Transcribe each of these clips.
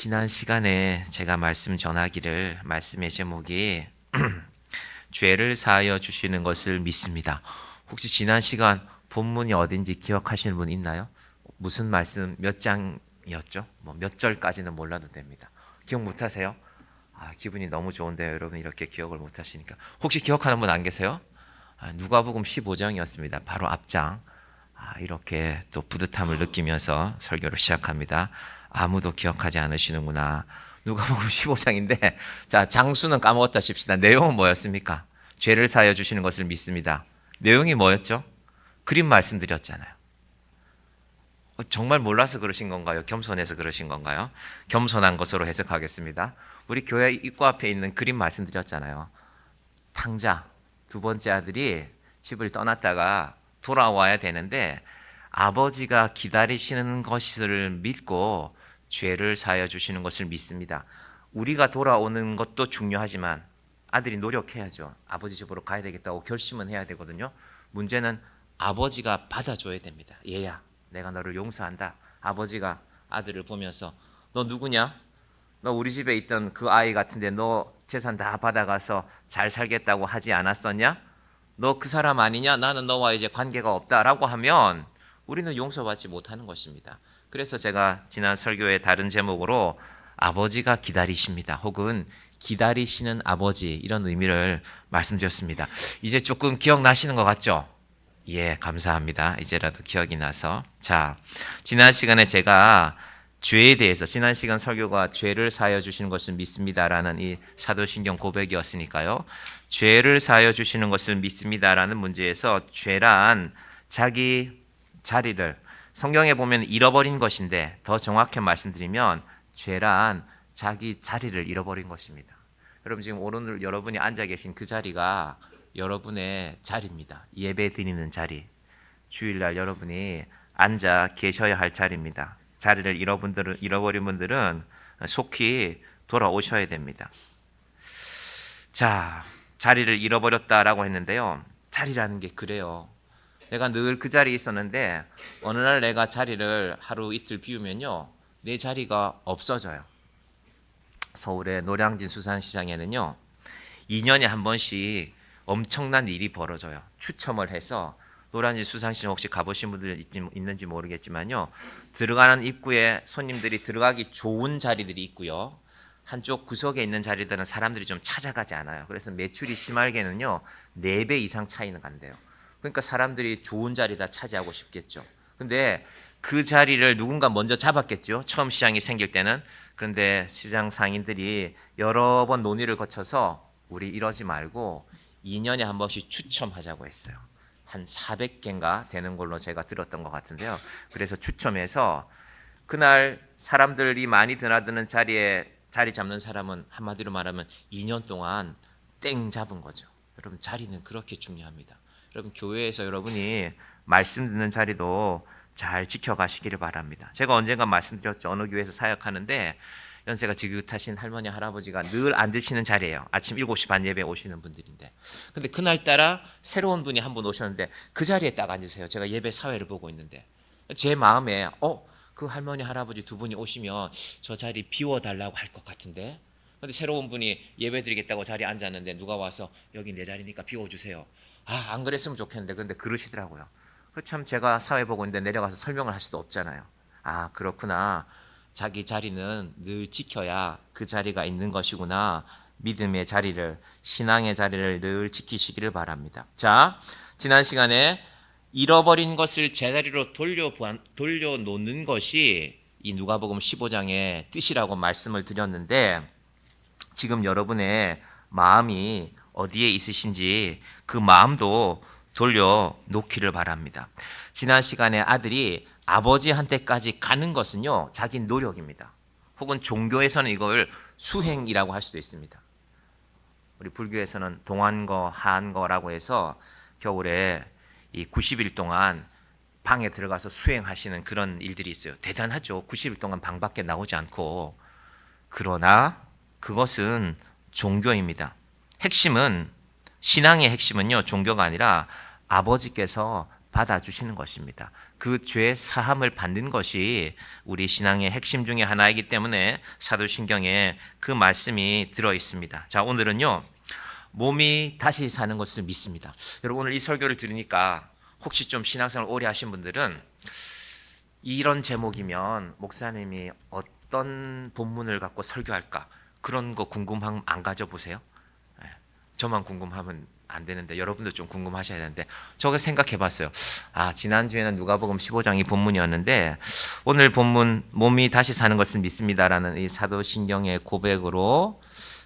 지난 시간에 제가 말씀의 제목이 죄를 사하여 주시는 것을 믿습니다. 혹시 지난 시간 본문이 어딘지 기억하시는 분 있나요? 무슨 말씀 몇 장이었죠? 몇 절까지는 몰라도 됩니다. 기억 못 하세요? 기분이 너무 좋은데요. 여러분 이렇게 기억을 못 하시니까. 혹시 기억하는 분 안 계세요? 누가복음 15장이었습니다. 바로 앞장. 이렇게 또 뿌듯함을 느끼면서 설교를 시작합니다. 아무도 기억하지 않으시는구나. 누가복음 15장인데 자, 장수는 까먹었다 칩시다. 내용은 뭐였습니까? 죄를 사하여 주시는 것을 믿습니다. 내용이 뭐였죠? 그림 말씀드렸잖아요. 정말 몰라서 그러신 건가요? 겸손해서 그러신 건가요? 겸손한 것으로 해석하겠습니다. 우리 교회 입구 앞에 있는 그림 말씀드렸잖아요. 탕자, 두 번째 아들이 집을 떠났다가 돌아와야 되는데 아버지가 기다리시는 것을 믿고 죄를 사하여 주시는 것을 믿습니다. 우리가 돌아오는 것도 중요하지만 아들이 노력해야죠. 아버지 집으로 가야 되겠다고 결심은 해야 되거든요. 문제는 아버지가 받아줘야 됩니다. 얘야, 내가 너를 용서한다. 아버지가 아들을 보면서 너 누구냐? 너 우리 집에 있던 그 아이 같은데 너 재산 다 받아가서 잘 살겠다고 하지 않았었냐? 너 그 사람 아니냐? 나는 너와 이제 관계가 없다라고 하면 우리는 용서받지 못하는 것입니다. 그래서 제가 지난 설교의 다른 제목으로 아버지가 기다리십니다. 혹은 기다리시는 아버지 이런 의미를 말씀드렸습니다. 이제 조금 기억나시는 것 같죠? 예, 감사합니다. 이제라도 기억이 나서. 자, 지난 시간에 제가 죄에 대해서 지난 시간 설교가 죄를 사하여 주시는 것을 믿습니다라는 이 사도신경 고백이었으니까요. 죄를 사하여 주시는 것을 믿습니다라는 문제에서 죄란 자기 자리를 성경에 보면 잃어버린 것인데 더 정확히 말씀드리면 죄란 자기 자리를 잃어버린 것입니다. 여러분 지금 오늘 여러분이 앉아 계신 그 자리가 여러분의 자리입니다. 예배 드리는 자리. 주일날 여러분이 앉아 계셔야 할 자리입니다. 자리를 잃어버린 분들은 속히 돌아오셔야 됩니다. 자, 자리를 잃어버렸다라고 했는데요. 자리라는 게 그래요. 내가 늘 그 자리에 있었는데 어느 날 내가 자리를 하루 이틀 비우면요. 내 자리가 없어져요. 서울의 노량진 수산시장에는요. 2년에 한 번씩 엄청난 일이 벌어져요. 추첨을 해서 노량진 수산시장 혹시 가보신 분들 있는지 모르겠지만요. 들어가는 입구에 손님들이 들어가기 좋은 자리들이 있고요. 한쪽 구석에 있는 자리들은 사람들이 좀 찾아가지 않아요. 그래서 매출이 심하게는요. 4배 이상 차이는 간대요. 그러니까 사람들이 좋은 자리 다 차지하고 싶겠죠. 근데 그 자리를 누군가 먼저 잡았겠죠. 처음 시장이 생길 때는. 그런데 시장 상인들이 여러 번 논의를 거쳐서 우리 이러지 말고 2년에 한 번씩 추첨하자고 했어요. 한 400개인가 되는 걸로 제가 들었던 것 같은데요. 그래서 추첨해서 그날 사람들이 많이 드나드는 자리에 자리 잡는 사람은 한마디로 말하면 2년 동안 땡 잡은 거죠. 여러분 자리는 그렇게 중요합니다. 여러분 교회에서 여러분이 말씀 듣는 자리도 잘 지켜가시기를 바랍니다. 제가 언젠가 말씀드렸죠. 어느 교회에서 사역하는데 연세가 지긋하신 할머니 할아버지가 늘 앉으시는 자리예요. 아침 7시 반 예배 오시는 분들인데 근데 그날따라 새로운 분이 한 분 오셨는데 그 자리에 딱 앉으세요. 제가 예배 사회를 보고 있는데 제 마음에 그 할머니 할아버지 두 분이 오시면 저 자리 비워달라고 할 것 같은데 근데 새로운 분이 예배 드리겠다고 자리에 앉았는데 누가 와서 여기 내 자리니까 비워주세요. 안 그랬으면 좋겠는데 그런데 그러시더라고요. 참 제가 사회 보고 있는데 내려가서 설명을 할 수도 없잖아요. 그렇구나. 자기 자리는 늘 지켜야 그 자리가 있는 것이구나. 믿음의 자리를, 신앙의 자리를 늘 지키시기를 바랍니다. 자, 지난 시간에 잃어버린 것을 제자리로 돌려놓는 것이 이 누가복음 15장의 뜻이라고 말씀을 드렸는데 지금 여러분의 마음이 어디에 있으신지 그 마음도 돌려놓기를 바랍니다. 지난 시간에 아들이 아버지한테까지 가는 것은요, 자기 노력입니다. 혹은 종교에서는 이걸 수행이라고 할 수도 있습니다. 우리 불교에서는 동안거, 하안거라고 해서 겨울에 이 90일 동안 방에 들어가서 수행하시는 그런 일들이 있어요. 대단하죠. 90일 동안 방 밖에 나오지 않고. 그러나 그것은 종교입니다. 핵심은 신앙의 핵심은요 종교가 아니라 아버지께서 받아주시는 것입니다. 그 죄 사함을 받는 것이 우리 신앙의 핵심 중에 하나이기 때문에 사도신경에 그 말씀이 들어 있습니다. 자, 오늘은요, 몸이 다시 사는 것을 믿습니다. 여러분, 오늘 이 설교를 들으니까 혹시 좀 신앙생활 오래 하신 분들은 이런 제목이면 목사님이 어떤 본문을 갖고 설교할까, 그런 거 궁금함 안 가져보세요? 저만 궁금하면 안 되는데 여러분도 좀 궁금하셔야 되는데, 저거 생각해 봤어요. 지난주에는 누가복음 15장이 본문이었는데 오늘 본문 몸이 다시 사는 것을 믿습니다라는 이 사도신경의 고백으로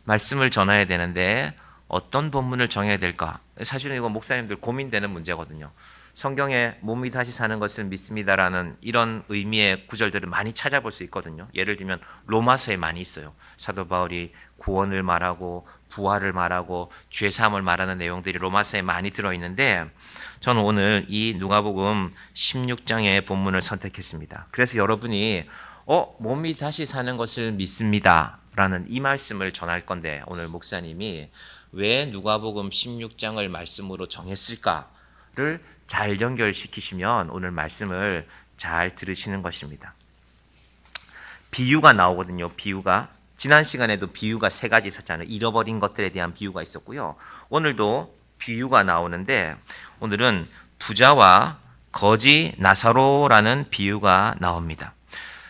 말씀을 전해야 되는데 어떤 본문을 정해야 될까? 사실은 이거 목사님들 고민되는 문제거든요. 성경에 몸이 다시 사는 것을 믿습니다라는 이런 의미의 구절들을 많이 찾아볼 수 있거든요. 예를 들면 로마서에 많이 있어요. 사도 바울이 구원을 말하고 부활을 말하고 죄사함을 말하는 내용들이 로마서에 많이 들어있는데, 저는 오늘 이 누가복음 16장의 본문을 선택했습니다. 그래서 여러분이 몸이 다시 사는 것을 믿습니다라는 이 말씀을 전할 건데, 오늘 목사님이 왜 누가복음 16장을 말씀으로 정했을까를 잘 연결시키시면 오늘 말씀을 잘 들으시는 것입니다. 비유가 나오거든요. 비유가. 지난 시간에도 비유가 3가지 있었잖아요. 잃어버린 것들에 대한 비유가 있었고요. 오늘도 비유가 나오는데 오늘은 부자와 거지 나사로라는 비유가 나옵니다.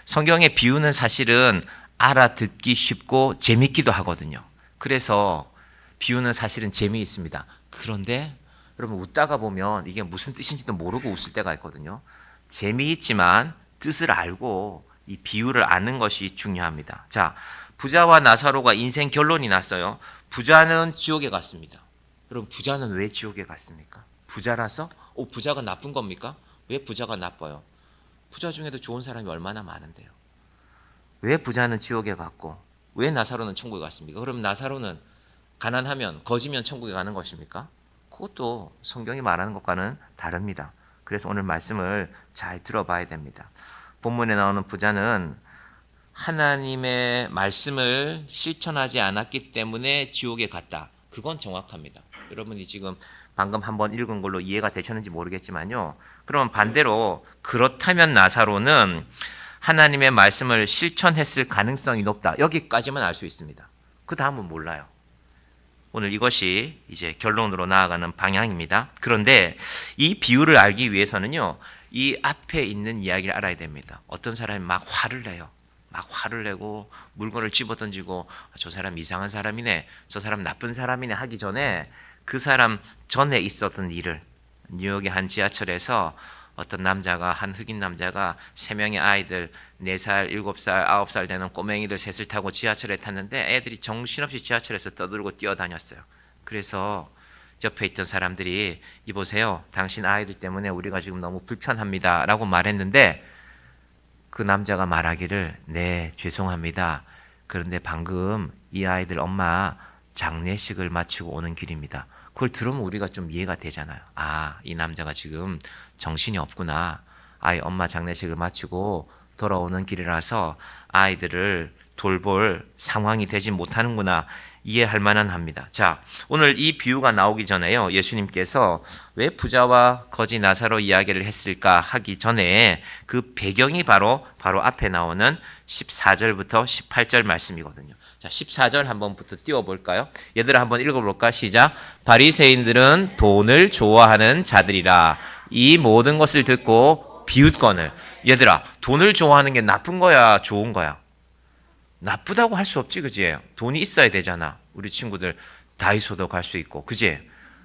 성경의 비유는 사실은 알아듣기 쉽고 재밌기도 하거든요. 그래서 비유는 사실은 재미있습니다. 그런데 여러분, 웃다가 보면 이게 무슨 뜻인지도 모르고 웃을 때가 있거든요. 재미있지만 뜻을 알고 이 비유를 아는 것이 중요합니다. 자, 부자와 나사로가 인생 결론이 났어요. 부자는 지옥에 갔습니다. 여러분, 부자는 왜 지옥에 갔습니까? 부자라서? 부자가 나쁜 겁니까? 왜 부자가 나빠요? 부자 중에도 좋은 사람이 얼마나 많은데요. 왜 부자는 지옥에 갔고 왜 나사로는 천국에 갔습니까? 그럼 나사로는 가난하면 거지면 천국에 가는 것입니까? 그것도 성경이 말하는 것과는 다릅니다. 그래서 오늘 말씀을 잘 들어봐야 됩니다. 본문에 나오는 부자는 하나님의 말씀을 실천하지 않았기 때문에 지옥에 갔다. 그건 정확합니다. 여러분이 지금 방금 한번 읽은 걸로 이해가 되셨는지 모르겠지만요. 그러면 반대로 그렇다면 나사로는 하나님의 말씀을 실천했을 가능성이 높다. 여기까지만 알 수 있습니다. 그 다음은 몰라요. 오늘 이것이 이제 결론으로 나아가는 방향입니다. 그런데 이 비유를 알기 위해서는요, 이 앞에 있는 이야기를 알아야 됩니다. 어떤 사람이 막 화를 내요. 막 화를 내고 물건을 집어던지고 저 사람 이상한 사람이네, 저 사람 나쁜 사람이네 하기 전에 그 사람 전에 있었던 일을, 뉴욕의 한 지하철에서 어떤 남자가, 한 흑인 남자가 3명의 아이들 4살, 7살, 9살 되는 꼬맹이들 셋을 타고 지하철에 탔는데 애들이 정신없이 지하철에서 떠들고 뛰어다녔어요. 그래서 옆에 있던 사람들이 이보세요, 당신 아이들 때문에 우리가 지금 너무 불편합니다 라고 말했는데 그 남자가 말하기를 네, 죄송합니다. 그런데 방금 이 아이들 엄마 장례식을 마치고 오는 길입니다. 그걸 들으면 우리가 좀 이해가 되잖아요. 이 남자가 지금 정신이 없구나. 아이 엄마 장례식을 마치고 돌아오는 길이라서 아이들을 돌볼 상황이 되지 못하는구나. 이해할 만은 합니다. 자, 오늘 이 비유가 나오기 전에요, 예수님께서 왜 부자와 거지 나사로 이야기를 했을까 하기 전에 그 배경이 바로 앞에 나오는 14절부터 18절 말씀이거든요. 자, 14절 한번부터 띄워볼까요? 얘들아 한번 읽어볼까? 시작. 바리새인들은 돈을 좋아하는 자들이라. 이 모든 것을 듣고 비웃거늘. 얘들아, 돈을 좋아하는 게 나쁜 거야, 좋은 거야? 나쁘다고 할 수 없지, 그지? 돈이 있어야 되잖아. 우리 친구들 다이소도 갈 수 있고, 그지?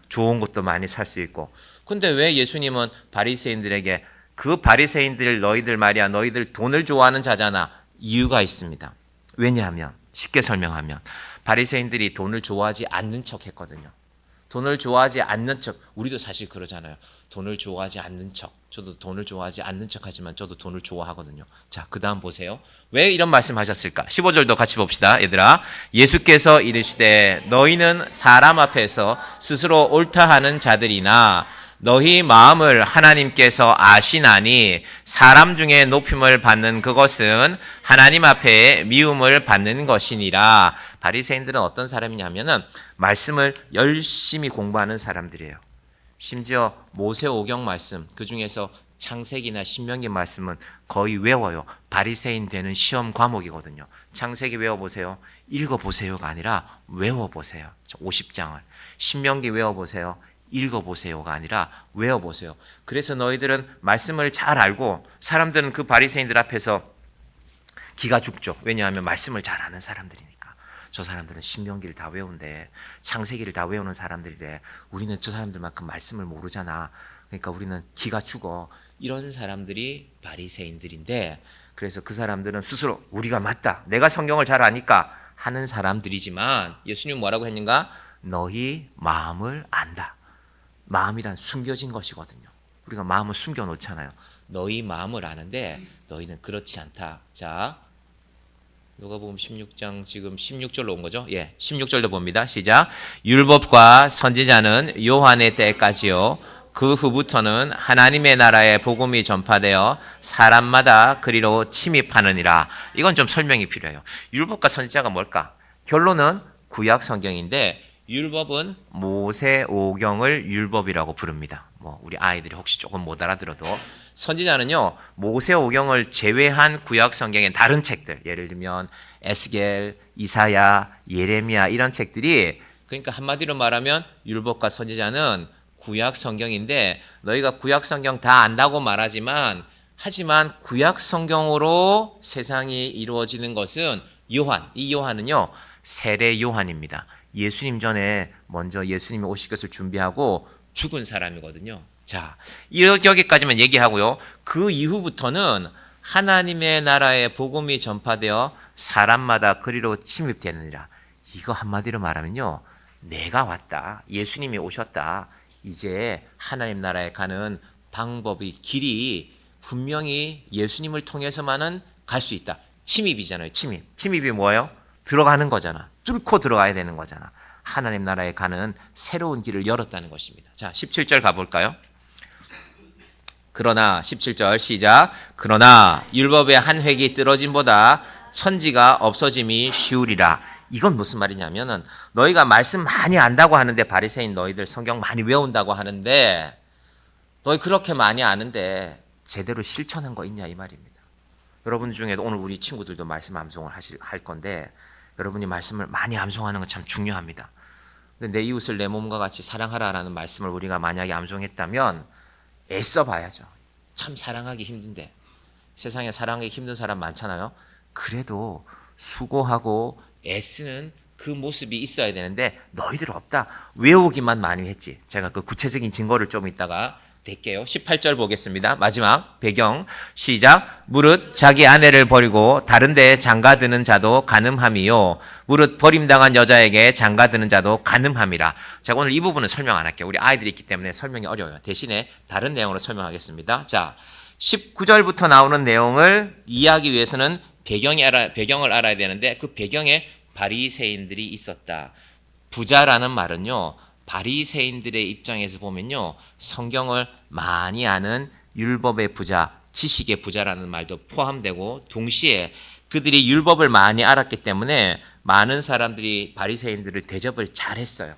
좋은 것도 많이 살 수 있고. 근데 왜 예수님은 바리새인들에게 그 바리새인들 너희들 말이야, 너희들 돈을 좋아하는 자잖아. 이유가 있습니다. 왜냐하면 쉽게 설명하면 바리새인들이 돈을 좋아하지 않는 척 했거든요. 돈을 좋아하지 않는 척, 우리도 사실 그러잖아요. 돈을 좋아하지 않는 척. 저도 돈을 좋아하지 않는 척 하지만 저도 돈을 좋아하거든요. 자, 그 다음 보세요. 왜 이런 말씀 하셨을까? 15절도 같이 봅시다. 얘들아, 예수께서 이르시되 너희는 사람 앞에서 스스로 옳다 하는 자들이나 너희 마음을 하나님께서 아시나니 사람 중에 높임을 받는 그것은 하나님 앞에 미움을 받는 것이니라. 바리새인들은 어떤 사람이냐면은 말씀을 열심히 공부하는 사람들이에요. 심지어 모세오경 말씀, 그중에서 창세기나 신명기 말씀은 거의 외워요. 바리새인 되는 시험 과목이거든요. 창세기 외워보세요. 읽어보세요가 아니라 외워보세요. 50장을. 신명기 외워보세요. 읽어보세요가 아니라 외워보세요. 그래서 너희들은 말씀을 잘 알고, 사람들은 그 바리새인들 앞에서 기가 죽죠. 왜냐하면 말씀을 잘 아는 사람들이니까. 저 사람들은 신명기를 다 외운대, 창세기를 다 외우는 사람들이래. 우리는 저 사람들만큼 말씀을 모르잖아. 그러니까 우리는 기가 죽어. 이런 사람들이 바리새인들인데, 그래서 그 사람들은 스스로 우리가 맞다, 내가 성경을 잘 아니까 하는 사람들이지만, 예수님 뭐라고 했는가? 너희 마음을 안다. 마음이란 숨겨진 것이거든요. 우리가 마음을 숨겨놓잖아요. 너희 마음을 아는데 너희는 그렇지 않다. 자, 누가복음 16장 지금 16절로 온 거죠? 예, 16절도 봅니다. 시작. 율법과 선지자는 요한의 때까지요. 그 후부터는 하나님의 나라의 복음이 전파되어 사람마다 그리로 침입하느니라. 이건 좀 설명이 필요해요. 율법과 선지자가 뭘까? 결론은 구약 성경인데, 율법은 모세오경을 율법이라고 부릅니다. 뭐 우리 아이들이 혹시 조금 못 알아들어도, 선지자는요, 모세오경을 제외한 구약 성경의 다른 책들, 예를 들면 에스겔, 이사야, 예레미야, 이런 책들이, 그러니까 한마디로 말하면 율법과 선지자는 구약 성경인데, 너희가 구약 성경 다 안다고 말하지만, 하지만 구약 성경으로 세상이 이루어지는 것은 요한, 이 요한은요 세례 요한입니다. 예수님 전에 먼저 예수님이 오실 것을 준비하고 죽은 사람이거든요. 자, 여기까지만 얘기하고요. 그 이후부터는 하나님의 나라의 복음이 전파되어 사람마다 그리로 침입되느니라. 이거 한마디로 말하면요, 내가 왔다, 예수님이 오셨다, 이제 하나님 나라에 가는 방법이, 길이 분명히 예수님을 통해서만은 갈 수 있다. 침입이잖아요. 침입이 뭐예요? 들어가는 거잖아. 뚫고 들어가야 되는 거잖아. 하나님 나라에 가는 새로운 길을 열었다는 것입니다. 자, 17절 가볼까요? 그러나 17절 시작. 그러나 율법의 한 획이 떨어짐보다 천지가 없어짐이 쉬우리라. 이건 무슨 말이냐면은, 너희가 말씀 많이 안다고 하는데, 바리새인 너희들 성경 많이 외운다고 하는데, 너희 그렇게 많이 아는데 제대로 실천한 거 있냐, 이 말입니다. 여러분 중에도 오늘 우리 친구들도 말씀 암송을 할 건데, 여러분이 말씀을 많이 암송하는 건 참 중요합니다. 근데 내 이웃을 내 몸과 같이 사랑하라라는 말씀을 우리가 만약에 암송했다면 애써 봐야죠. 참 사랑하기 힘든데, 세상에 사랑하기 힘든 사람 많잖아요. 그래도 수고하고 애쓰는 그 모습이 있어야 되는데, 너희들 없다. 외우기만 많이 했지. 제가 그 구체적인 증거를 좀 이따가 댈게요. 18절 보겠습니다. 마지막 배경 시작. 무릇 자기 아내를 버리고 다른 데에 장가드는 자도 간음함이요, 무릇 버림당한 여자에게 장가드는 자도 간음함이라. 제가 오늘 이 부분은 설명 안 할게요. 우리 아이들이 있기 때문에 설명이 어려워요. 대신에 다른 내용으로 설명하겠습니다. 자, 19절부터 나오는 내용을 이해하기 위해서는 배경을 알아야 되는데, 그 배경에 바리새인들이 있었다. 부자라는 말은요, 바리새인들의 입장에서 보면요, 성경을 많이 아는 율법의 부자, 지식의 부자라는 말도 포함되고, 동시에 그들이 율법을 많이 알았기 때문에 많은 사람들이 바리새인들을 대접을 잘했어요.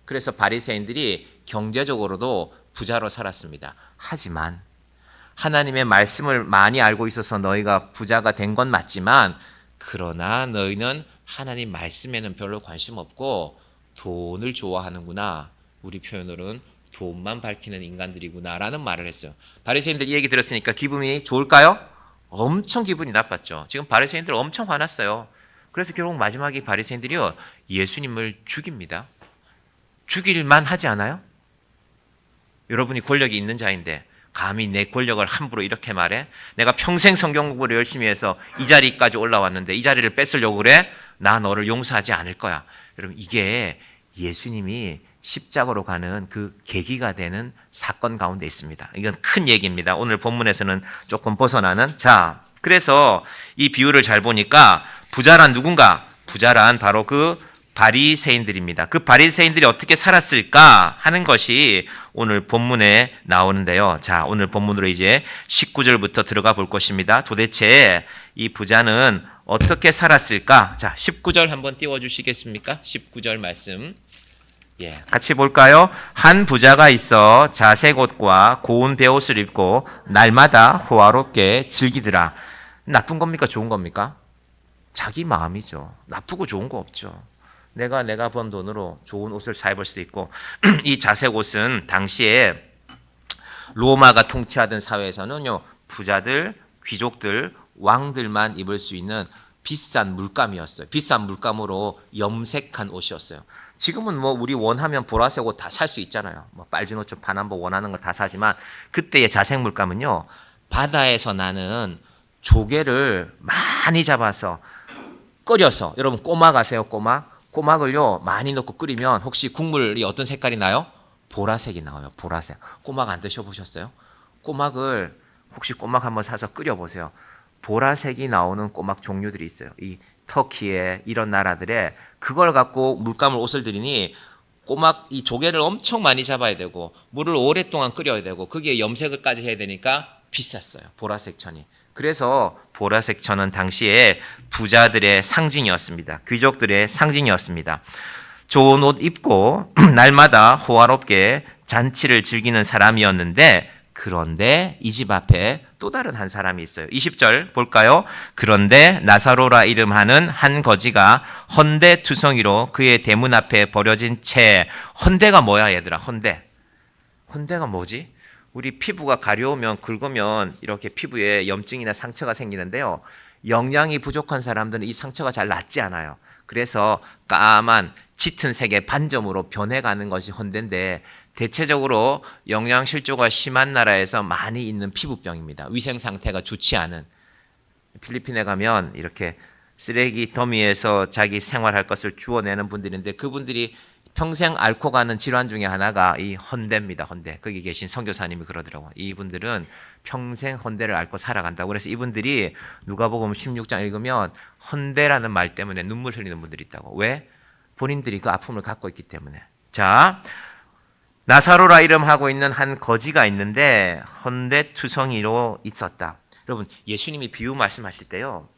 그래서 바리새인들이 경제적으로도 부자로 살았습니다. 하지만 하나님의 말씀을 많이 알고 있어서 너희가 부자가 된 건 맞지만, 그러나 너희는 하나님 말씀에는 별로 관심 없고 돈을 좋아하는구나. 우리 표현으로는 돈만 밝히는 인간들이구나 라는 말을 했어요. 바리새인들 이 얘기 들었으니까 기분이 좋을까요? 엄청 기분이 나빴죠. 지금 바리새인들 엄청 화났어요. 그래서 결국 마지막에 바리새인들이요, 예수님을 죽입니다. 죽일만 하지 않아요? 여러분이 권력이 있는 자인데 감히 내 권력을 함부로 이렇게 말해? 내가 평생 성경 공부를 열심히 해서 이 자리까지 올라왔는데 이 자리를 뺏으려고 그래? 나 너를 용서하지 않을 거야. 여러분, 이게 예수님이 십자가로 가는 그 계기가 되는 사건 가운데 있습니다. 이건 큰 얘기입니다. 오늘 본문에서는 조금 벗어나는. 자, 그래서 이 비유를 잘 보니까 부자란 누군가? 부자란 바로 그 바리새인들입니다. 그 바리새인들이 어떻게 살았을까 하는 것이 오늘 본문에 나오는데요. 자, 오늘 본문으로 이제 19절부터 들어가 볼 것입니다. 도대체 이 부자는 어떻게 살았을까? 자, 19절 한번 띄워 주시겠습니까? 19절 말씀. 예, 같이 볼까요? 한 부자가 있어 자색 옷과 고운 베옷을 입고 날마다 호화롭게 즐기더라. 나쁜 겁니까? 좋은 겁니까? 자기 마음이죠. 나쁘고 좋은 거 없죠. 내가 번 돈으로 좋은 옷을 사 입을 수도 있고 이 자색 옷은 당시에 로마가 통치하던 사회에서는요 부자들, 귀족들, 왕들만 입을 수 있는 비싼 물감이었어요. 비싼 물감으로 염색한 옷이었어요. 지금은 뭐 우리 원하면 보라색 옷 다 살 수 있잖아요. 뭐 빨진 옷 좀 파남보 원하는 거 다 사지만 그때의 자색 물감은요 바다에서 나는 조개를 많이 잡아서 끓여서 여러분 꼬막 아세요? 꼬막을요 많이 넣고 끓이면 혹시 국물이 어떤 색깔이 나요? 보라색이 나와요. 보라색. 꼬막 안 드셔보셨어요? 꼬막을 혹시 꼬막 한번 사서 끓여보세요. 보라색이 나오는 꼬막 종류들이 있어요. 이 터키에 이런 나라들에 그걸 갖고 물감을 옷을 들이니 꼬막 이 조개를 엄청 많이 잡아야 되고 물을 오랫동안 끓여야 되고 거기에 염색을까지 해야 되니까 비쌌어요. 보라색 천이. 그래서 보라색 천은 당시에 부자들의 상징이었습니다. 귀족들의 상징이었습니다. 좋은 옷 입고 날마다 호화롭게 잔치를 즐기는 사람이었는데 그런데 이 집 앞에 또 다른 한 사람이 있어요. 20절 볼까요? 그런데 나사로라 이름하는 한 거지가 헌데투성이로 그의 대문 앞에 버려진 채. 헌데가 뭐야 얘들아? 헌데가 뭐지? 우리 피부가 가려우면 긁으면 이렇게 피부에 염증이나 상처가 생기는데요. 영양이 부족한 사람들은 이 상처가 잘 낫지 않아요. 그래서 까만 짙은 색의 반점으로 변해가는 것이 헌데인데 대체적으로 영양 실조가 심한 나라에서 많이 있는 피부병입니다. 위생 상태가 좋지 않은. 필리핀에 가면 이렇게 쓰레기 더미에서 자기 생활할 것을 주워내는 분들인데 그분들이 평생 앓고 가는 질환 중에 하나가 이 헌데입니다. 헌데. 거기 계신 선교사님이 그러더라고요. 이분들은 평생 헌데를 앓고 살아간다고. 그래서 이분들이 누가복음 16장 읽으면 헌데라는 말 때문에 눈물 흘리는 분들이 있다고. 왜? 본인들이 그 아픔을 갖고 있기 때문에. 자, 나사로라 이름하고 있는 한 거지가 있는데 헌데투성이로 있었다. 여러분 예수님이 비유 말씀하실 때요.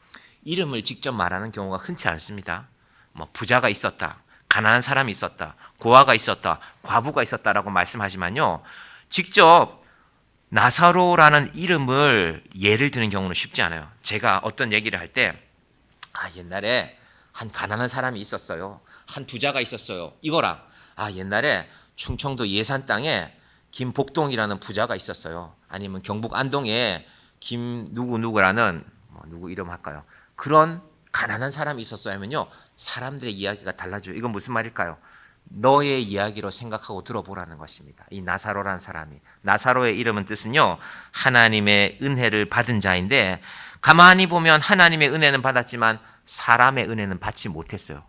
이름을 직접 말하는 경우가 흔치 않습니다. 뭐 부자가 있었다. 가난한 사람이 있었다. 고아가 있었다. 과부가 있었다라고 말씀하지만요. 직접 나사로라는 이름을 예를 드는 경우는 쉽지 않아요. 제가 어떤 얘기를 할 때 옛날에 한 가난한 사람이 있었어요. 한 부자가 있었어요. 이거랑 옛날에 충청도 예산 땅에 김복동이라는 부자가 있었어요. 아니면 경북 안동에 김 누구라는 누구 이름 할까요? 그런 가난한 사람이 있었어요 하면요. 사람들의 이야기가 달라져요. 이건 무슨 말일까요? 너의 이야기로 생각하고 들어보라는 것입니다. 이 나사로라는 사람이. 나사로의 이름은 뜻은요. 하나님의 은혜를 받은 자인데 가만히 보면 하나님의 은혜는 받았지만 사람의 은혜는 받지 못했어요.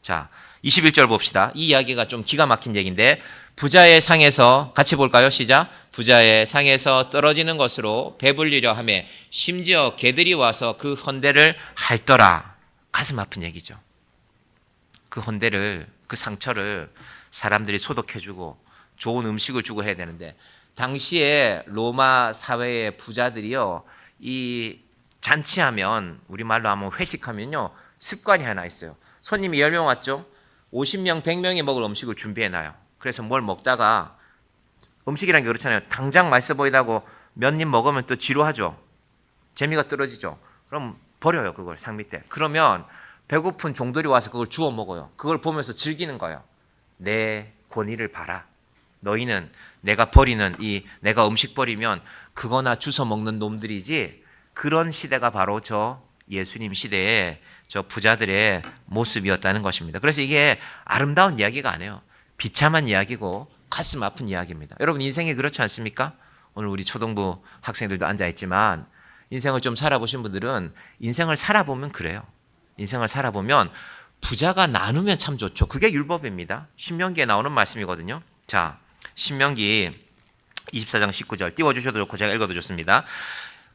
자, 21절 봅시다. 이 이야기가 좀 기가 막힌 얘기인데 부자의 상에서 같이 볼까요? 시작. 부자의 상에서 떨어지는 것으로 배불리려 하며 심지어 개들이 와서 그 헌데를 핥더라. 가슴 아픈 얘기죠. 그 헌데를 그 상처를 사람들이 소독해주고 좋은 음식을 주고 해야 되는데 당시에 로마 사회의 부자들이요. 이 잔치하면 우리말로 하면 회식하면요. 습관이 하나 있어요. 손님이 10명 왔죠. 50명, 100명이 먹을 음식을 준비해놔요. 그래서 뭘 먹다가 음식이란 게 그렇잖아요. 당장 맛있어 보이다고 몇 입 먹으면 또 지루하죠. 재미가 떨어지죠. 그럼 버려요. 그걸 상 밑에. 그러면 배고픈 종들이 와서 그걸 주워 먹어요. 그걸 보면서 즐기는 거예요. 내 권위를 봐라. 너희는 내가 버리는 내가 음식 버리면 그거나 주워 먹는 놈들이지. 그런 시대가 바로 저 예수님 시대에 저 부자들의 모습이었다는 것입니다. 그래서 이게 아름다운 이야기가 아니에요. 비참한 이야기고 가슴 아픈 이야기입니다. 여러분 인생이 그렇지 않습니까? 오늘 우리 초등부 학생들도 앉아있지만 인생을 좀 살아보신 분들은 인생을 살아보면 그래요. 인생을 살아보면 부자가 나누면 참 좋죠. 그게 율법입니다. 신명기에 나오는 말씀이거든요. 자, 신명기 24장 19절 띄워주셔도 좋고 제가 읽어도 좋습니다.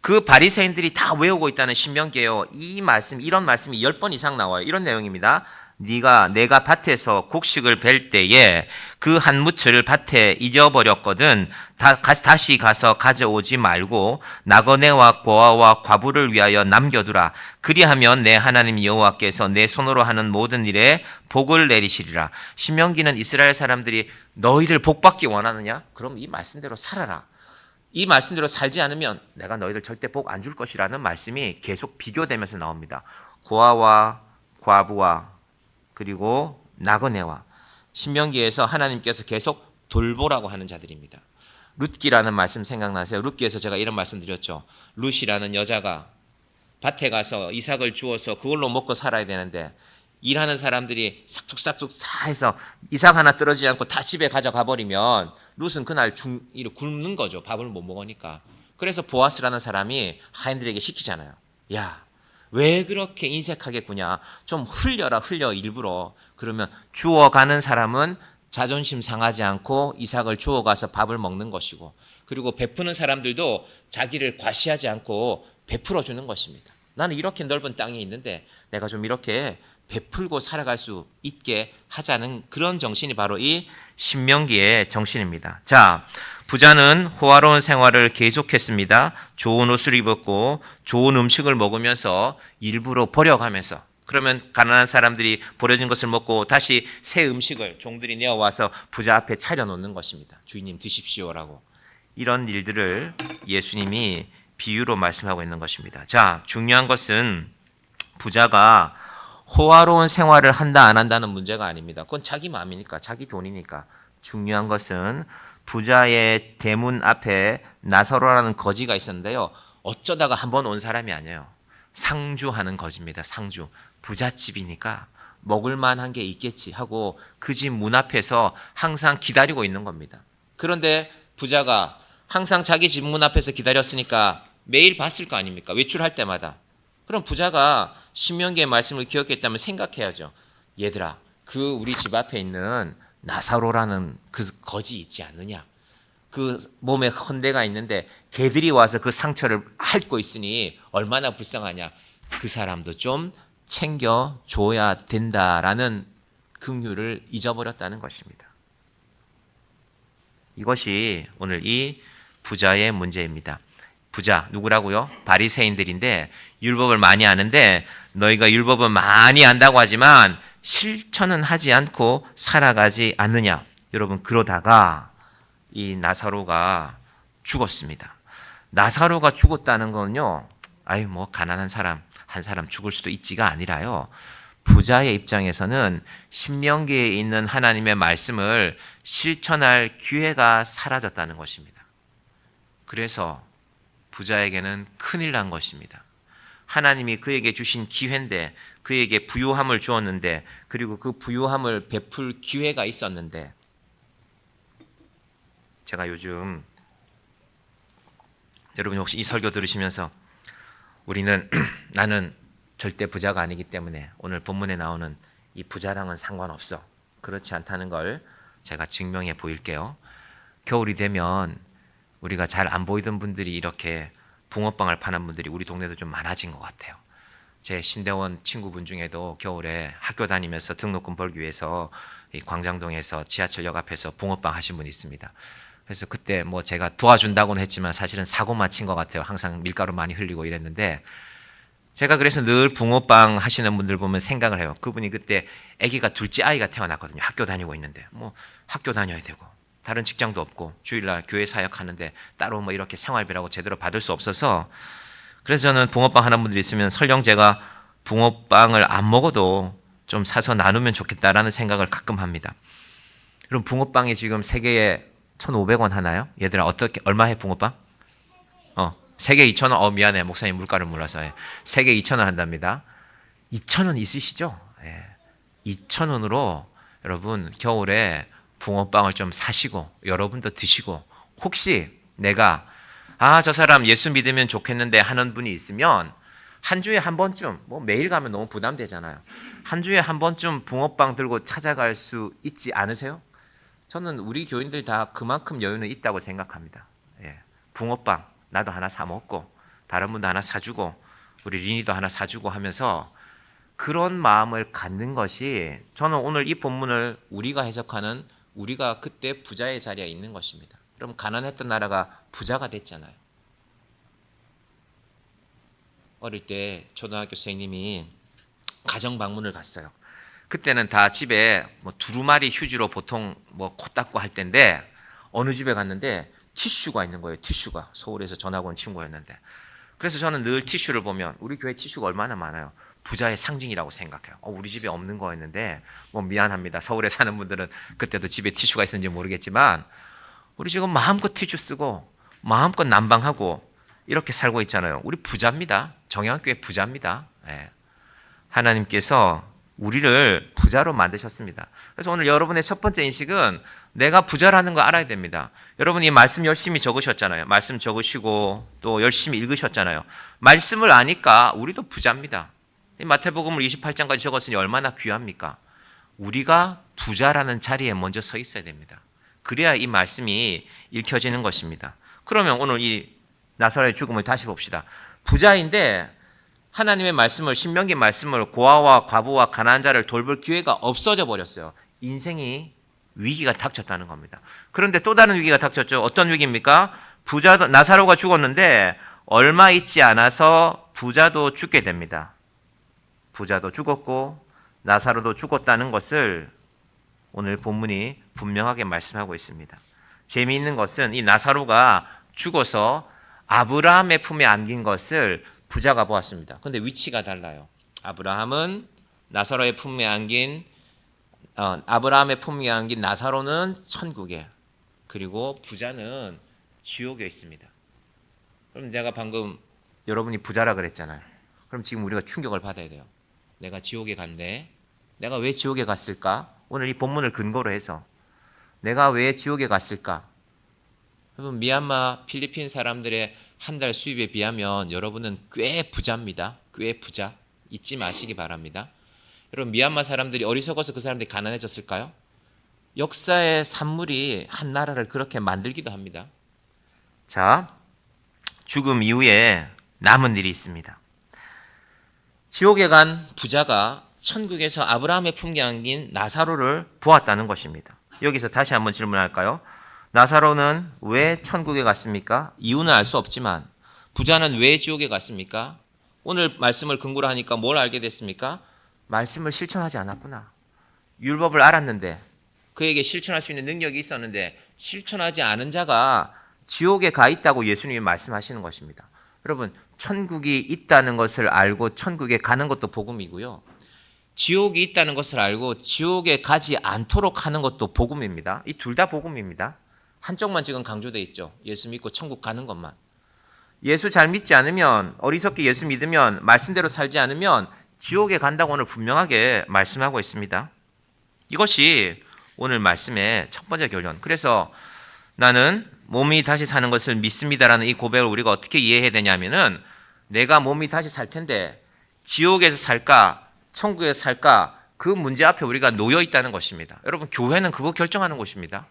그 바리새인들이 다 외우고 있다는 신명기예요. 이런 말씀이 10번 이상 나와요. 이런 내용입니다. 내가 밭에서 곡식을 벨 때에 그 한 무틀 밭에 잊어버렸거든 다시 가서 가져오지 말고 나그네와 고아와 과부를 위하여 남겨두라. 그리하면 내 하나님 여호와께서 내 손으로 하는 모든 일에 복을 내리시리라. 신명기는 이스라엘 사람들이 너희들 복받기 원하느냐? 그럼 이 말씀대로 살아라. 이 말씀대로 살지 않으면 내가 너희들 절대 복 안 줄 것이라는 말씀이 계속 비교되면서 나옵니다. 고아와 과부와 그리고 나그네와 신명기에서 하나님께서 계속 돌보라고 하는 자들입니다. 룻기라는 말씀 생각나세요? 룻기에서 제가 이런 말씀 드렸죠. 룻이라는 여자가 밭에 가서 이삭을 주워서 그걸로 먹고 살아야 되는데 일하는 사람들이 싹둑싹둑 다 해서 이삭 하나 떨어지지 않고 다 집에 가져가 버리면 룻은 그날 굶는 거죠. 밥을 못 먹으니까. 그래서 보아스라는 사람이 하인들에게 시키잖아요. 야, 왜 그렇게 인색하게 구냐? 좀 흘려 일부러. 그러면 주워가는 사람은 자존심 상하지 않고 이삭을 주워가서 밥을 먹는 것이고, 그리고 베푸는 사람들도 자기를 과시하지 않고 베풀어 주는 것입니다. 나는 이렇게 넓은 땅이 있는데 내가 좀 이렇게 베풀고 살아갈 수 있게 하자는 그런 정신이 바로 이 신명기의 정신입니다. 자, 부자는 호화로운 생활을 계속했습니다. 좋은 옷을 입었고 좋은 음식을 먹으면서 일부러 버려가면서, 그러면 가난한 사람들이 버려진 것을 먹고 다시 새 음식을 종들이 내어와서 부자 앞에 차려놓는 것입니다. 주인님 드십시오라고. 이런 일들을 예수님이 비유로 말씀하고 있는 것입니다. 자, 중요한 것은 부자가 호화로운 생활을 한다 안 한다는 문제가 아닙니다. 그건 자기 마음이니까, 자기 돈이니까. 중요한 것은 부자의 대문 앞에 나사로라는 거지가 있었는데요. 어쩌다가 한번 온 사람이 아니에요. 상주하는 거지입니다. 상주. 부잣집이니까 먹을 만한 게 있겠지 하고 그 집 문 앞에서 항상 기다리고 있는 겁니다. 그런데 부자가 항상 자기 집 문 앞에서 기다렸으니까 매일 봤을 거 아닙니까? 외출할 때마다. 그럼 부자가 신명기의 말씀을 기억했다면 생각해야죠. 얘들아, 그 우리 집 앞에 있는 나사로라는 그 거지 있지 않느냐? 그 몸에 헌대가 있는데 개들이 와서 그 상처를 핥고 있으니 얼마나 불쌍하냐? 그 사람도 좀 챙겨줘야 된다라는 긍휼을 잊어버렸다는 것입니다. 이것이 오늘 이 부자의 문제입니다. 부자 누구라고요? 바리새인들인데 율법을 많이 아는데 너희가 율법을 많이 안다고 하지만 실천은 하지 않고 살아가지 않느냐. 여러분, 그러다가 이 나사로가 죽었습니다. 나사로가 죽었다는 건요, 아유 뭐 가난한 사람 한 사람 죽을 수도 있지가 아니라요, 부자의 입장에서는 신명기에 있는 하나님의 말씀을 실천할 기회가 사라졌다는 것입니다. 그래서 부자에게는 큰일 난 것입니다. 하나님이 그에게 주신 기회인데, 그에게 부유함을 주었는데, 그리고 그 부유함을 베풀 기회가 있었는데, 제가 요즘 여러분이 혹시 이 설교 들으시면서 우리는 나는 절대 부자가 아니기 때문에 오늘 본문에 나오는 이 부자랑은 상관없어, 그렇지 않다는 걸 제가 증명해 보일게요. 겨울이 되면 우리가 잘 안 보이던 분들이 이렇게 붕어빵을 파는 분들이 우리 동네도 좀 많아진 것 같아요. 제 신대원 친구분 중에도 겨울에 학교 다니면서 등록금 벌기 위해서 이 광장동에서 지하철역 앞에서 붕어빵 하신 분이 있습니다. 그래서 그때 뭐 제가 도와준다고는 했지만 사실은 사고만 친 것 같아요. 항상 밀가루 많이 흘리고 이랬는데, 제가 그래서 늘 붕어빵 하시는 분들 보면 생각을 해요. 그분이 그때 아기가 둘째 아이가 태어났거든요. 학교 다니고 있는데, 뭐 학교 다녀야 되고 다른 직장도 없고 주일날 교회 사역하는데 따로 뭐 이렇게 생활비라고 제대로 받을 수 없어서, 그래서 저는 붕어빵 하는 분들이 있으면 설령 제가 붕어빵을 안 먹어도 좀 사서 나누면 좋겠다라는 생각을 가끔 합니다. 그럼 붕어빵이 지금 세 개에 1,500원 하나요? 얘들아, 어떻게 얼마 해 붕어빵? 3개 2,000원. 미안해, 목사님 물가를 몰라서. 3개 2,000원 한답니다. 2,000원 있으시죠? 2,000원으로 여러분 겨울에 붕어빵을 좀 사시고 여러분도 드시고, 혹시 내가 저 사람 예수 믿으면 좋겠는데 하는 분이 있으면 한 주에 한 번쯤, 뭐 매일 가면 너무 부담되잖아요. 한 주에 한 번쯤 붕어빵 들고 찾아갈 수 있지 않으세요? 저는 우리 교인들 다 그만큼 여유는 있다고 생각합니다. 붕어빵 나도 하나 사 먹고 다른 분도 하나 사주고 우리 리니도 하나 사주고 하면서 그런 마음을 갖는 것이 저는 오늘 이 본문을 우리가 해석하는 우리가 그때 부자의 자리에 있는 것입니다. 그럼 가난했던 나라가 부자가 됐잖아요. 어릴 때 초등학교 선생님이 가정 방문을 갔어요. 그때는 다 집에 뭐 두루마리 휴지로 보통 뭐 코 닦고 할 때인데 어느 집에 갔는데 티슈가 있는 거예요. 티슈가 서울에서 전학 온 친구였는데 그래서 저는 늘 티슈를 보면 우리 교회 티슈가 얼마나 많아요. 부자의 상징이라고 생각해요. 우리 집에 없는 거였는데 뭐 미안합니다. 서울에 사는 분들은 그때도 집에 티슈가 있었는지 모르겠지만 우리 지금 마음껏 티슈 쓰고 마음껏 난방하고 이렇게 살고 있잖아요. 우리 부자입니다. 정영학교회 부자입니다. 네. 하나님께서 우리를 부자로 만드셨습니다. 그래서 오늘 여러분의 첫 번째 인식은 내가 부자라는 거 알아야 됩니다. 여러분이 말씀 열심히 적으셨잖아요. 말씀 적으시고 또 열심히 읽으셨잖아요. 말씀을 아니까 우리도 부자입니다. 마태복음을 28장까지 적었으니 얼마나 귀합니까? 우리가 부자라는 자리에 먼저 서 있어야 됩니다. 그래야 이 말씀이 읽혀지는 것입니다. 그러면 오늘 이 나사로의 죽음을 다시 봅시다. 부자인데 하나님의 말씀을 신명기 말씀을 고아와 과부와 가난한 자를 돌볼 기회가 없어져 버렸어요. 인생이 위기가 닥쳤다는 겁니다. 그런데 또 다른 위기가 닥쳤죠. 어떤 위기입니까? 부자도 나사로가 죽었는데 얼마 있지 않아서 부자도 죽게 됩니다. 부자도 죽었고 나사로도 죽었다는 것을 오늘 본문이 분명하게 말씀하고 있습니다. 재미있는 것은 이 나사로가 죽어서 아브라함의 품에 안긴 것을 부자가 보았습니다. 그런데 위치가 달라요. 아브라함의 품에 안긴 나사로는 천국에, 그리고 부자는 지옥에 있습니다. 그럼 내가 방금 여러분이 부자라 그랬잖아요. 그럼 지금 우리가 충격을 받아야 돼요. 내가 지옥에 간대. 내가 왜 지옥에 갔을까? 오늘 이 본문을 근거로 해서 내가 왜 지옥에 갔을까? 여러분 미얀마, 필리핀 사람들의 한 달 수입에 비하면 여러분은 꽤 부자입니다. 꽤 부자. 잊지 마시기 바랍니다. 여러분 미얀마 사람들이 어리석어서 그 사람들이 가난해졌을까요? 역사의 산물이 한 나라를 그렇게 만들기도 합니다. 자, 죽음 이후에 남은 일이 있습니다. 지옥에 간 부자가 천국에서 아브라함의 품에 안긴 나사로를 보았다는 것입니다. 여기서 다시 한번 질문할까요? 나사로는 왜 천국에 갔습니까? 이유는 알 수 없지만 부자는 왜 지옥에 갔습니까? 오늘 말씀을 근거로 하니까 뭘 알게 됐습니까? 말씀을 실천하지 않았구나. 율법을 알았는데 그에게 실천할 수 있는 능력이 있었는데 실천하지 않은 자가 지옥에 가 있다고 예수님이 말씀하시는 것입니다. 여러분 천국이 있다는 것을 알고 천국에 가는 것도 복음이고요. 지옥이 있다는 것을 알고 지옥에 가지 않도록 하는 것도 복음입니다. 이 둘 다 복음입니다. 한쪽만 지금 강조되어 있죠. 예수 믿고 천국 가는 것만. 예수 잘 믿지 않으면, 어리석게 예수 믿으면, 말씀대로 살지 않으면 지옥에 간다고 오늘 분명하게 말씀하고 있습니다. 이것이 오늘 말씀의 첫 번째 결론. 그래서 나는 몸이 다시 사는 것을 믿습니다라는 이 고백을 우리가 어떻게 이해해야 되냐면은 내가 몸이 다시 살 텐데 지옥에서 살까 천국에서 살까 그 문제 앞에 우리가 놓여 있다는 것입니다. 여러분 교회는 그거 결정하는 곳입니다.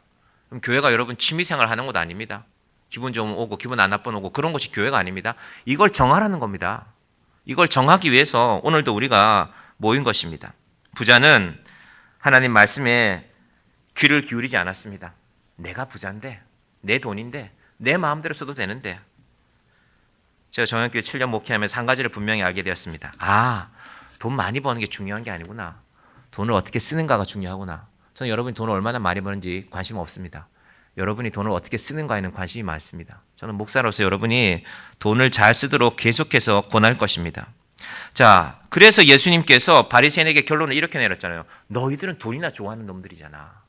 그럼 교회가 여러분 취미생활 하는 곳 아닙니다. 기분 좋으면 오고 기분 안 나쁘면 오고 그런 것이 교회가 아닙니다. 이걸 정하라는 겁니다. 이걸 정하기 위해서 오늘도 우리가 모인 것입니다. 부자는 하나님 말씀에 귀를 기울이지 않았습니다. 내가 부자인데 내 돈인데 내 마음대로 써도 되는데. 제가 정영교회 7년 목회하면서 한 가지를 분명히 알게 되었습니다. 돈 많이 버는 게 중요한 게 아니구나. 돈을 어떻게 쓰는가가 중요하구나. 저는 여러분이 돈을 얼마나 많이 버는지 관심 없습니다. 여러분이 돈을 어떻게 쓰는가에는 관심이 많습니다. 저는 목사로서 여러분이 돈을 잘 쓰도록 계속해서 권할 것입니다. 자, 그래서 예수님께서 바리새인에게 결론을 이렇게 내렸잖아요. 너희들은 돈이나 좋아하는 놈들이잖아.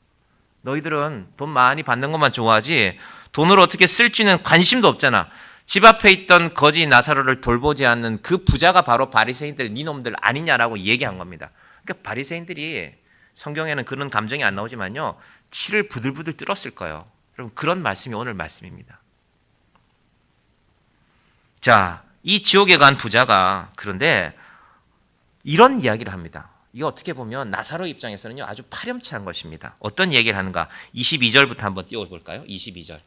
너희들은 돈 많이 받는 것만 좋아하지 돈을 어떻게 쓸지는 관심도 없잖아. 집 앞에 있던 거지 나사로를 돌보지 않는 그 부자가 바로 바리새인들 니놈들 아니냐라고 얘기한 겁니다. 그러니까 바리새인들이 성경에는 그런 감정이 안 나오지만요. 치를 부들부들 뜯었을 거예요. 여러분 그런 말씀이 오늘 말씀입니다. 자, 이 지옥에 간 부자가 그런데 이런 이야기를 합니다. 이거 어떻게 보면 나사로 입장에서는요 아주 파렴치한 것입니다. 어떤 얘기를 하는가? 22절부터 한번 띄워볼까요? 22절.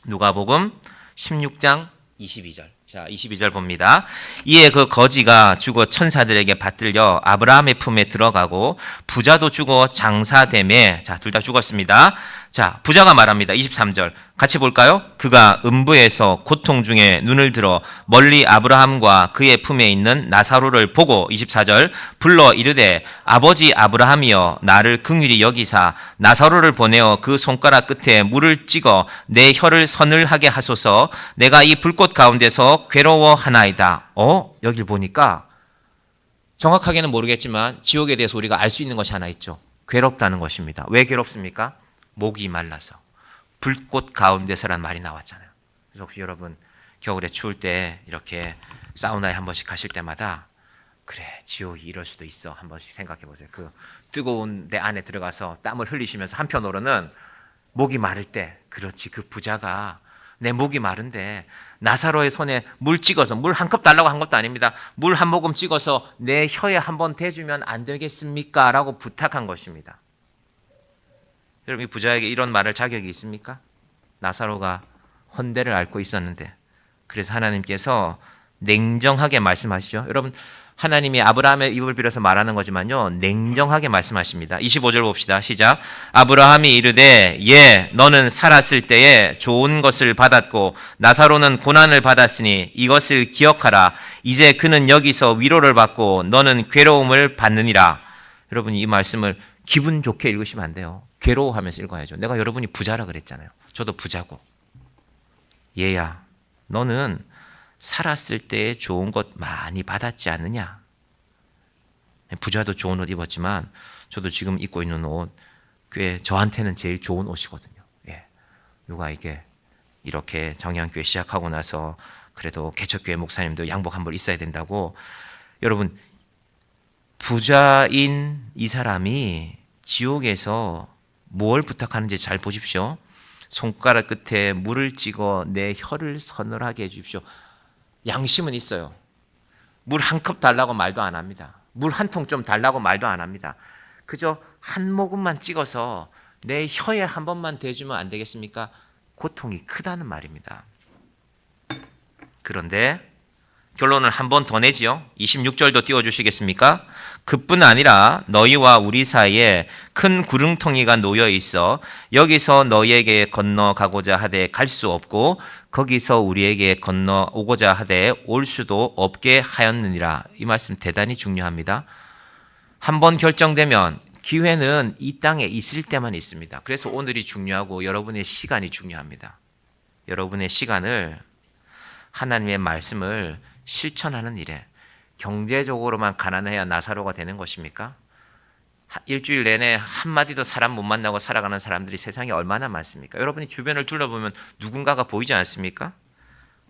누가복음 16장 22절. 자, 22절 봅니다. 이에 그 거지가 죽어 천사들에게 받들려 아브라함의 품에 들어가고 부자도 죽어 장사되매, 자, 둘 다 죽었습니다. 자, 부자가 말합니다. 23절 같이 볼까요? 그가 음부에서 고통 중에 눈을 들어 멀리 아브라함과 그의 품에 있는 나사로를 보고 24절 불러 이르되 아버지 아브라함이여 나를 긍휼히 여기사 나사로를 보내어 그 손가락 끝에 물을 찍어 내 혀를 서늘하게 하소서. 내가 이 불꽃 가운데서 괴로워하나이다. 여길 보니까 정확하게는 모르겠지만 지옥에 대해서 우리가 알 수 있는 것이 하나 있죠. 괴롭다는 것입니다. 왜 괴롭습니까? 목이 말라서. 불꽃 가운데서란 말이 나왔잖아요. 그래서 혹시 여러분 겨울에 추울 때 이렇게 사우나에 한 번씩 가실 때마다 그래 지옥이 이럴 수도 있어 한 번씩 생각해 보세요. 그 뜨거운 데 안에 들어가서 땀을 흘리시면서 한편으로는 목이 마를 때 그렇지 그 부자가 내 목이 마른데 나사로의 손에 물 찍어서 물 한 컵 달라고 한 것도 아닙니다. 물 한 모금 찍어서 내 혀에 한번 대주면 안 되겠습니까? 라고 부탁한 것입니다. 여러분 이 부자에게 이런 말할 자격이 있습니까? 나사로가 헌대를 앓고 있었는데 그래서 하나님께서 냉정하게 말씀하시죠. 여러분 하나님이 아브라함의 입을 빌어서 말하는 거지만요 냉정하게 말씀하십니다. 25절 봅시다. 시작. 아브라함이 이르되 예 너는 살았을 때에 좋은 것을 받았고 나사로는 고난을 받았으니 이것을 기억하라. 이제 그는 여기서 위로를 받고 너는 괴로움을 받느니라. 여러분 이 말씀을 기분 좋게 읽으시면 안 돼요. 괴로워하면서 읽어야죠. 내가 여러분이 부자라 그랬잖아요. 저도 부자고. 얘야, 너는 살았을 때 좋은 것 많이 받았지 않느냐? 부자도 좋은 옷 입었지만 저도 지금 입고 있는 옷 꽤 저한테는 제일 좋은 옷이거든요. 예. 누가 이게 이렇게 정향교회 시작하고 나서 그래도 개척교회 목사님도 양복 한 벌 있어야 된다고. 여러분 부자인 이 사람이 지옥에서 뭘 부탁하는지 잘 보십시오. 손가락 끝에 물을 찍어 내 혀를 서늘하게 해주십시오. 양심은 있어요. 물 한 컵 달라고 말도 안 합니다. 물 한 통 좀 달라고 말도 안 합니다. 그저 한 모금만 찍어서 내 혀에 한 번만 대주면 안 되겠습니까? 고통이 크다는 말입니다. 그런데 결론을 한 번 더 내지요. 26절도 띄워주시겠습니까? 그뿐 아니라 너희와 우리 사이에 큰 구릉텅이가 놓여 있어 여기서 너희에게 건너가고자 하되 갈 수 없고 거기서 우리에게 건너오고자 하되 올 수도 없게 하였느니라. 이 말씀 대단히 중요합니다. 한 번 결정되면 기회는 이 땅에 있을 때만 있습니다. 그래서 오늘이 중요하고 여러분의 시간이 중요합니다. 여러분의 시간을 하나님의 말씀을 실천하는 일에 경제적으로만 가난해야 나사로가 되는 것입니까? 일주일 내내 한마디도 사람 못 만나고 살아가는 사람들이 세상에 얼마나 많습니까? 여러분이 주변을 둘러보면 누군가가 보이지 않습니까?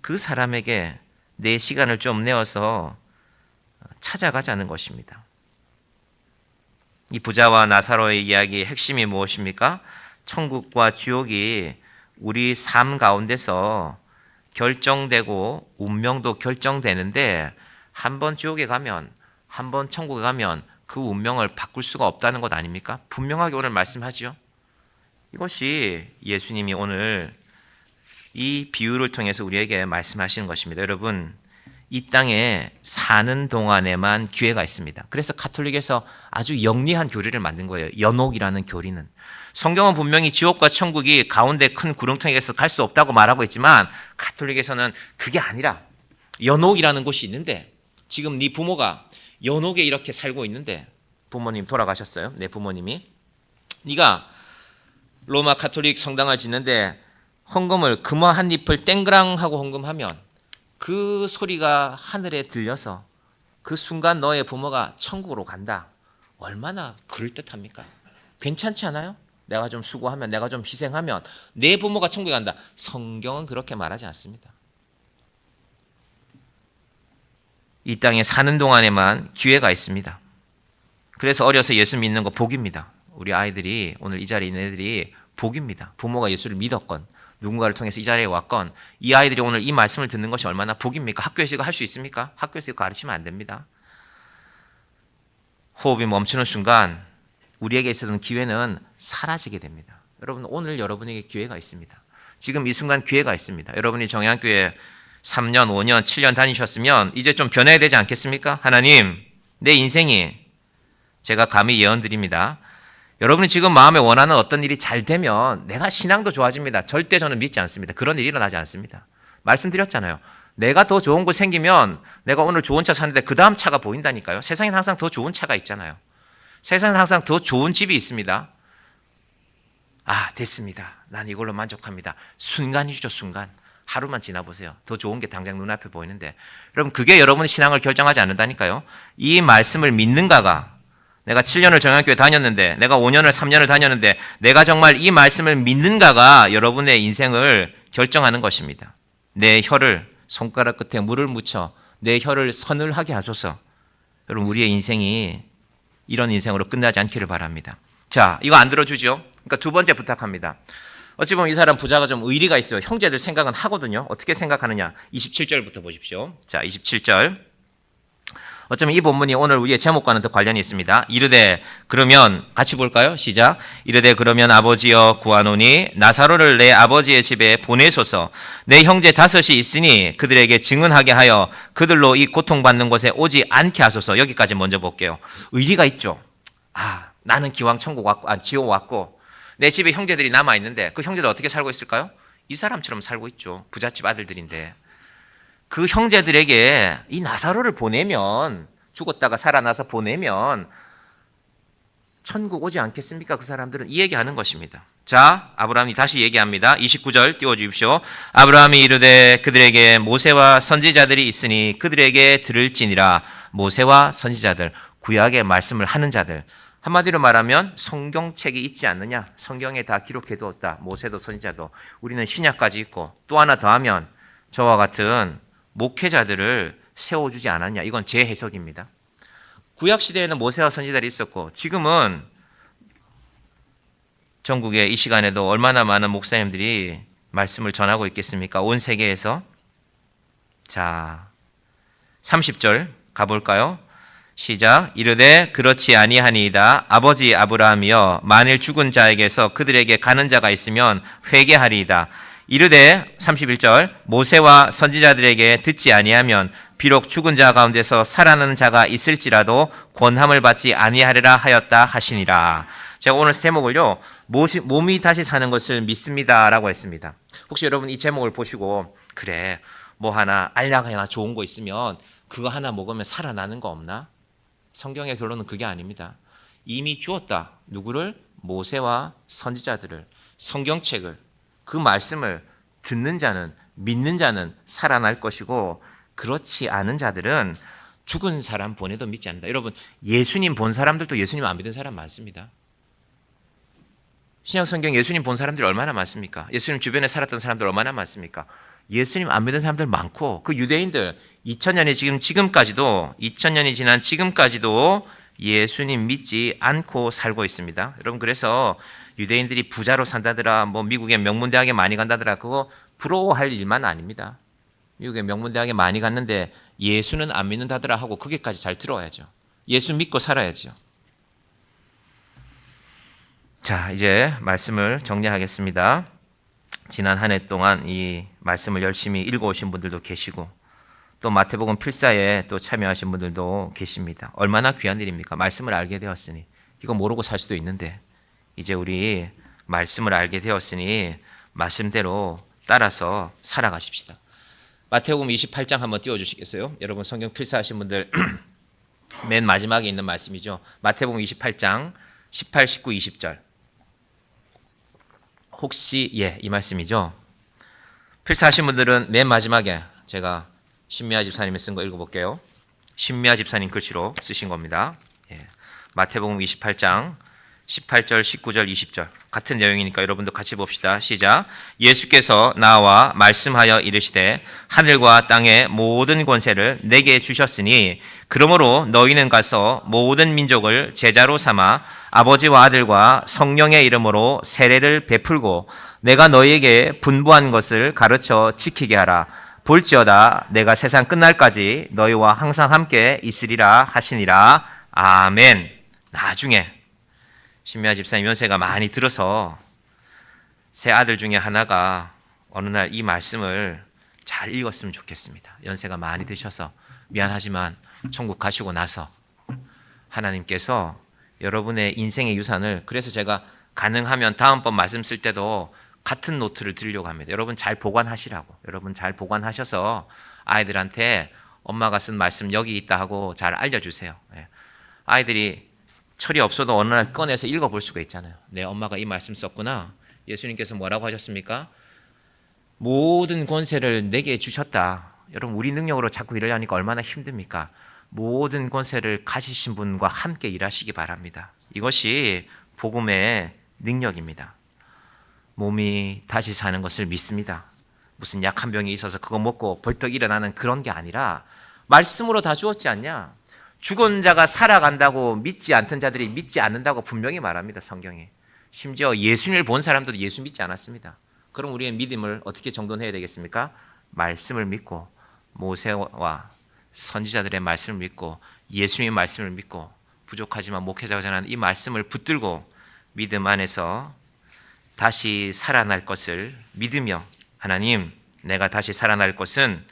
그 사람에게 내 시간을 좀 내어서 찾아가자는 것입니다. 이 부자와 나사로의 이야기의 핵심이 무엇입니까? 천국과 지옥이 우리 삶 가운데서 결정되고 운명도 결정되는데 한 번 지옥에 가면 한 번 천국에 가면 그 운명을 바꿀 수가 없다는 것 아닙니까? 분명하게 오늘 말씀하지요. 이것이 예수님이 오늘 이 비유를 통해서 우리에게 말씀하시는 것입니다. 여러분 이 땅에 사는 동안에만 기회가 있습니다. 그래서 가톨릭에서 아주 영리한 교리를 만든 거예요. 연옥이라는 교리는. 성경은 분명히 지옥과 천국이 가운데 큰 구렁텅이에서 갈 수 없다고 말하고 있지만 가톨릭에서는 그게 아니라 연옥이라는 곳이 있는데 지금 네 부모가 연옥에 이렇게 살고 있는데 부모님 돌아가셨어요. 내 부모님이. 네가 로마 가톨릭 성당을 짓는데 헌금을 금화 한 잎을 땡그랑 하고 헌금하면 그 소리가 하늘에 들려서 그 순간 너의 부모가 천국으로 간다. 얼마나 그럴듯합니까? 괜찮지 않아요? 내가 좀 수고하면 내가 좀 희생하면 내 부모가 천국에 간다. 성경은 그렇게 말하지 않습니다. 이 땅에 사는 동안에만 기회가 있습니다. 그래서 어려서 예수 믿는 거 복입니다. 우리 아이들이 오늘 이 자리에 있는 애들이 복입니다. 부모가 예수를 믿었건 누군가를 통해서 이 자리에 왔건 이 아이들이 오늘 이 말씀을 듣는 것이 얼마나 복입니까? 학교에서 이거 할 수 있습니까? 학교에서 이거 가르치면 안 됩니다. 호흡이 멈추는 순간 우리에게 있었던 기회는 사라지게 됩니다. 여러분 오늘 여러분에게 기회가 있습니다. 지금 이 순간 기회가 있습니다. 여러분이 정향교회 3년, 5년, 7년 다니셨으면 이제 좀 변해야 되지 않겠습니까? 하나님, 내 인생이 제가 감히 예언드립니다. 여러분이 지금 마음에 원하는 어떤 일이 잘 되면 내가 신앙도 좋아집니다. 절대 저는 믿지 않습니다. 그런 일이 일어나지 않습니다. 말씀드렸잖아요. 내가 더 좋은 거 생기면 내가 오늘 좋은 차 샀는데 그 다음 차가 보인다니까요. 세상엔 항상 더 좋은 차가 있잖아요. 세상엔 항상 더 좋은 집이 있습니다. 아, 됐습니다. 난 이걸로 만족합니다. 순간이죠, 순간. 하루만 지나보세요. 더 좋은 게 당장 눈앞에 보이는데. 여러분, 그게 여러분의 신앙을 결정하지 않는다니까요. 이 말씀을 믿는가가, 내가 7년을 정약교회 다녔는데, 내가 5년을 3년을 다녔는데, 내가 정말 이 말씀을 믿는가가 여러분의 인생을 결정하는 것입니다. 내 혀를 손가락 끝에 물을 묻혀 내 혀를 서늘하게 하소서. 여러분, 우리의 인생이 이런 인생으로 끝나지 않기를 바랍니다. 자, 이거 안 들어주죠? 그러니까 두 번째 부탁합니다. 어찌 보면 이 사람 부자가 좀 의리가 있어요. 형제들 생각은 하거든요. 어떻게 생각하느냐? 27절부터 보십시오. 자, 27절. 어쩌면 이 본문이 오늘 우리의 제목과는 더 관련이 있습니다. 이르되 그러면 같이 볼까요? 시작. 이르되 그러면 아버지여 구하노니 나사로를 내 아버지의 집에 보내소서. 내 형제 5이 있으니 그들에게 증언하게 하여 그들로 이 고통받는 곳에 오지 않게 하소서. 여기까지 먼저 볼게요. 의리가 있죠. 아, 나는 기왕 천국 왔고, 지옥 왔고 내 집에 형제들이 남아 있는데 그 형제들 어떻게 살고 있을까요? 이 사람처럼 살고 있죠. 부잣집 아들들인데. 그 형제들에게 이 나사로를 보내면, 죽었다가 살아나서 보내면 천국 오지 않겠습니까? 그 사람들은 이 얘기하는 것입니다. 자, 아브라함이 다시 얘기합니다. 29절 띄워주십시오. 아브라함이 이르되 그들에게 모세와 선지자들이 있으니 그들에게 들을지니라. 모세와 선지자들, 구약의 말씀을 하는 자들. 한마디로 말하면 성경책이 있지 않느냐? 성경에 다 기록해 두었다. 모세도 선지자도. 우리는 신약까지 있고 또 하나 더하면 저와 같은 목회자들을 세워주지 않았냐. 이건 제 해석입니다. 구약시대에는 모세와 선지자들이 있었고 지금은 전국에 이 시간에도 얼마나 많은 목사님들이 말씀을 전하고 있겠습니까? 온 세계에서. 자, 30절 가볼까요? 시작. 이르되 그렇지 아니하니이다. 아버지 아브라함이여 만일 죽은 자에게서 그들에게 가는 자가 있으면 회개하리이다. 이르되 31절 모세와 선지자들에게 듣지 아니하면 비록 죽은 자 가운데서 살아나는 자가 있을지라도 권함을 받지 아니하리라 하였다 하시니라. 제가 오늘 제목을요, 몸이 다시 사는 것을 믿습니다라고 했습니다. 혹시 여러분 이 제목을 보시고 그래 뭐 하나 알약 하나 좋은 거 있으면 그거 하나 먹으면 살아나는 거 없나? 성경의 결론은 그게 아닙니다. 이미 주었다. 누구를? 모세와 선지자들을, 성경책을, 그 말씀을 듣는 자는, 믿는 자는 살아날 것이고 그렇지 않은 자들은 죽은 사람 보내도 믿지 않는다. 여러분, 예수님 본 사람들도 예수님 안 믿은 사람 많습니다. 신약 성경 예수님 본 사람들이 얼마나 많습니까? 예수님 주변에 살았던 사람들 얼마나 많습니까? 예수님 안 믿은 사람들 많고 그 유대인들 2000년이 지금까지도 2000년이 지난 지금까지도 예수님 믿지 않고 살고 있습니다. 여러분, 그래서 유대인들이 부자로 산다더라, 뭐 미국의 명문대학에 많이 간다더라, 그거 부러워할 일만 아닙니다. 미국의 명문대학에 많이 갔는데 예수는 안 믿는다더라 하고 그게까지 잘 들어야죠. 예수 믿고 살아야죠. 자, 이제 말씀을 정리하겠습니다. 지난 한 해 동안 이 말씀을 열심히 읽어오신 분들도 계시고 또 마태복음 필사에 또 참여하신 분들도 계십니다. 얼마나 귀한 일입니까? 말씀을 알게 되었으니. 이거 모르고 살 수도 있는데 이제 우리 말씀을 알게 되었으니 말씀대로 따라서 살아가십시다. 마태복음 28장 한번 띄워주시겠어요? 여러분 성경 필사하신 분들 맨 마지막에 있는 말씀이죠. 마태복음 28장 18, 19, 20절. 혹시 이 말씀이죠. 필사하신 분들은 맨 마지막에 제가 신미아 집사님이 쓴 거 읽어볼게요. 신미아 집사님 글씨로 쓰신 겁니다. 마태복음 28장 18절, 19절, 20절 같은 내용이니까 여러분도 같이 봅시다. 시작. 예수께서 나와 말씀하여 이르시되 하늘과 땅의 모든 권세를 내게 주셨으니 그러므로 너희는 가서 모든 민족을 제자로 삼아 아버지와 아들과 성령의 이름으로 세례를 베풀고 내가 너희에게 분부한 것을 가르쳐 지키게 하라. 볼지어다 내가 세상 끝날까지 너희와 항상 함께 있으리라 하시니라. 아멘. 나중에 신미아 집사님 연세가 많이 들어서 세 아들 중에 하나가 어느 날 이 말씀을 잘 읽었으면 좋겠습니다. 연세가 많이 드셔서 미안하지만 천국 가시고 나서 하나님께서 여러분의 인생의 유산을, 그래서 제가 가능하면 다음번 말씀 쓸 때도 같은 노트를 드리려고 합니다. 여러분 잘 보관하시라고. 여러분 잘 보관하셔서 아이들한테 엄마가 쓴 말씀 여기 있다 하고 잘 알려주세요. 아이들이 철이 없어도 어느 날 꺼내서 읽어볼 수가 있잖아요. 내 엄마가 이 말씀 썼구나. 예수님께서 뭐라고 하셨습니까? 모든 권세를 내게 주셨다. 여러분 우리 능력으로 자꾸 일하려니까 얼마나 힘듭니까? 모든 권세를 가지신 분과 함께 일하시기 바랍니다. 이것이 복음의 능력입니다. 몸이 다시 사는 것을 믿습니다. 무슨 약한 병이 있어서 그거 먹고 벌떡 일어나는 그런 게 아니라 말씀으로 다 주었지 않냐? 죽은 자가 살아간다고 믿지 않던 자들이 믿지 않는다고 분명히 말합니다. 성경에. 심지어 예수님을 본 사람들도 예수 믿지 않았습니다. 그럼 우리의 믿음을 어떻게 정돈해야 되겠습니까? 말씀을 믿고 모세와 선지자들의 말씀을 믿고 예수님의 말씀을 믿고 부족하지만 목회자가 전하는 이 말씀을 붙들고 믿음 안에서 다시 살아날 것을 믿으며, 하나님 내가 다시 살아날 것은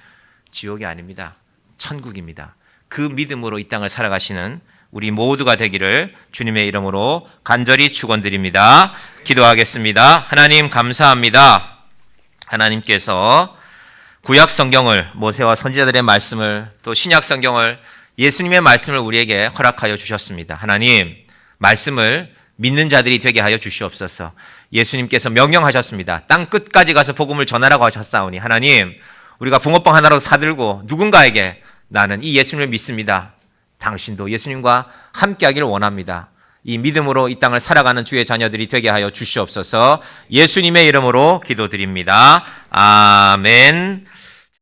지옥이 아닙니다. 천국입니다. 그 믿음으로 이 땅을 살아가시는 우리 모두가 되기를 주님의 이름으로 간절히 축원드립니다. 기도하겠습니다. 하나님 감사합니다. 하나님께서 구약 성경을, 모세와 선지자들의 말씀을, 또 신약 성경을, 예수님의 말씀을 우리에게 허락하여 주셨습니다. 하나님 말씀을 믿는 자들이 되게 하여 주시옵소서. 예수님께서 명령하셨습니다. 땅 끝까지 가서 복음을 전하라고 하셨사오니 하나님 우리가 붕어빵 하나로 사들고 누군가에게 나는 이 예수님을 믿습니다. 당신도 예수님과 함께하기를 원합니다. 이 믿음으로 이 땅을 살아가는 주의 자녀들이 되게 하여 주시옵소서. 예수님의 이름으로 기도드립니다. 아멘.